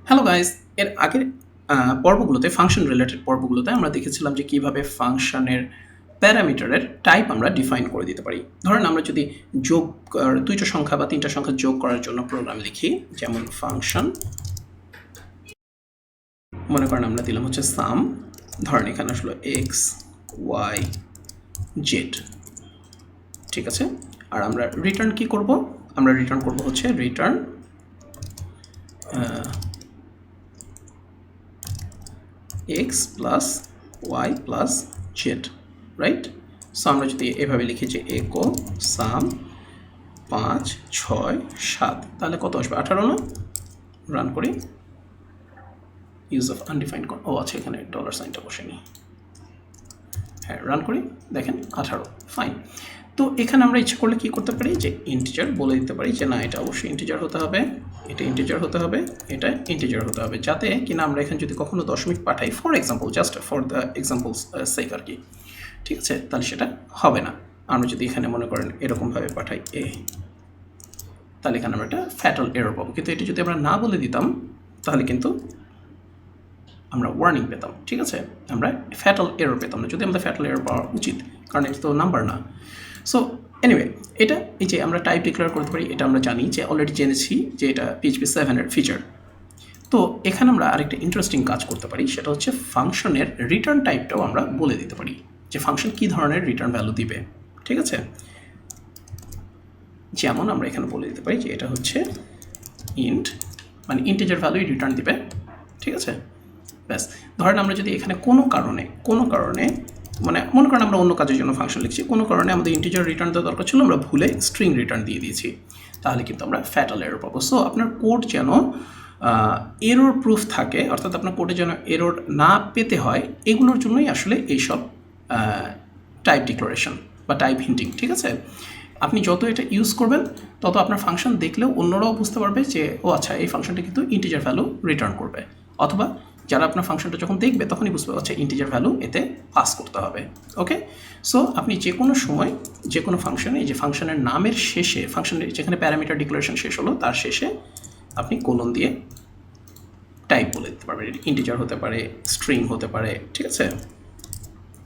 Hello guys, এর আগের পর্বগুলোতে function related পর্বগুলোতে আমরা দেখেছিলাম যে কিভাবে ফাংশনের প্যারামিটারের টাইপ আমরা ডিফাইন করে দিতে পারি। ধরেন আমরা যদি যোগ দুইটা সংখ্যা বা তিনটা সংখ্যা যোগ করার জন্য প্রোগ্রাম লিখি, যেমন ফাংশন, মনে করেন আমরা দিলাম হচ্ছে সাম, ধরেন এখানে আসলো এক্স ওয়াই জেড, ঠিক আছে। আর আমরা রিটার্ন কি করব? আমরা রিটার্ন করব হচ্ছে return x plus Y plus Z, right? So আমরা যদি এভাবে লিখি যে একো সাম 5 6 7, তাহলে কত আসবে? 18 না? রান করি। ইউজ অফ আনডিফাইন্ড, ও আচ্ছা, এখানে ডলার সাইনটা বসেনি। হ্যাঁ, রান করি, দেখেন 18, ফাইন। তো এখানে আমরা ইচ্ছে করলে কি করতে পারি, যে ইন্টিজার বলে দিতে পারি যে না, এটা অবশ্যই ইন্টিজার হতে হবে, এটা ইন্টিজার হতে হবে, এটা ইন্টিজার হতে হবে, যাতে কিনা আমরা এখানে যদি কখনো দশমিক পাঠাই, for example, just for the example sake আর কি, ঠিক আছে, তাহলে সেটা হবে না। আমরা যদি এখানে মনে করেন এরকমভাবে পাঠাই এ, তাহলে এখানে আমরা একটা ফ্যাটাল এরর পাবো। কিন্তু এটা যদি আমরা না বলে দিতাম তাহলে কিন্তু আমরা ওয়ার্নিং পেতাম, ঠিক আছে, আমরা ফ্যাটাল এরর পেতাম না, যদি আমাদের ফ্যাটাল এরর পাওয়া উচিত, কারণ এটা তো নাম্বার না। সো এনিওয়ে, এটা এই যে আমরা টাইপ ডিক্লেয়ার করতে পারি, এটা আমরা জানি, যে অলরেডি জেনেছি যে এটা PHP 7-এর ফিচার। তো এখানে আমরা আরেকটা ইন্টারেস্টিং কাজ করতে পারি, সেটা হচ্ছে ফাংশনের রিটার্ন টাইপটাও আমরা বলে দিতে পারি, যে ফাংশন কী ধরনের রিটার্ন ভ্যালু দিবে, ঠিক আছে। যেমন আমরা এখানে বলে দিতে পারি যে এটা হচ্ছে ইন্ট, মানে ইন্টিজার ভ্যালুই রিটার্ন দিবে, ঠিক আছে। ব্যাস, ধরেন আমরা যদি এখানে কোনো কারণে মানে মনে করেন আমরা অন্য কাজের জন্য ফাংশন লিখছি, কোনো কারণে আমাদের ইন্টিজার রিটার্ন দেওয়া দরকার ছিল, আমরা ভুলে স্ট্রিং রিটার্ন দিয়ে দিয়েছি, তাহলে কিন্তু আমরা ফ্যাটাল এরর পাবো। সো আপনার কোড যেন এরর প্রুফ থাকে, অর্থাৎ আপনার কোডে যেন এরর না পেতে হয়, এগুলোর জন্যই আসলে এইসব টাইপ ডিক্লারেশন বা টাইপ হিন্টিং, ঠিক আছে। আপনি যত এটা ইউজ করবেন তত আপনার ফাংশন দেখলেও অন্যরাও বুঝতে পারবে যে ও আচ্ছা, এই ফাংশনটা কিন্তু ইন্টিজার ভ্যালু রিটার্ন করবে, অথবা যারা আপনার ফাংশনটা যখন দেখবে তখনই বুঝবে আচ্ছা, ইন্টিজার ভ্যালু এতে পাস করতে হবে। ওকে, সো আপনি যে কোনো সময় যে কোনো ফাংশনে, এই যে ফাংশনের নামের শেষে, ফাংশনের যেখানে প্যারামিটার ডিক্লারেশন শেষ হলো তার শেষে আপনি কোলন দিয়ে টাইপ বলে দিতে পারবেন। ইন্টিজার হতে পারে, স্ট্রিং হতে পারে, ঠিক আছে,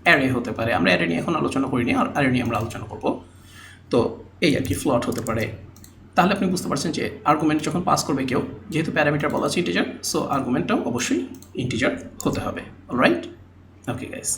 অ্যারে হতে পারে। আমরা অ্যারে নিয়ে এখন আলোচনা করিনি, আর অ্যারে নিয়ে আমরা আলোচনা করব। তো এই আর কি, ফ্লট হতে পারে। তাহলে আপনি বুঝতে পারছেন যে আর্গুমেন্ট যখন পাস করবে কেউ, যেহেতু প্যারামিটার বলা আছে ইন্টিজার, সো আর্গুমেন্টটাও অবশ্যই ইন্টিজার হতে হবে। Alright, okay guys.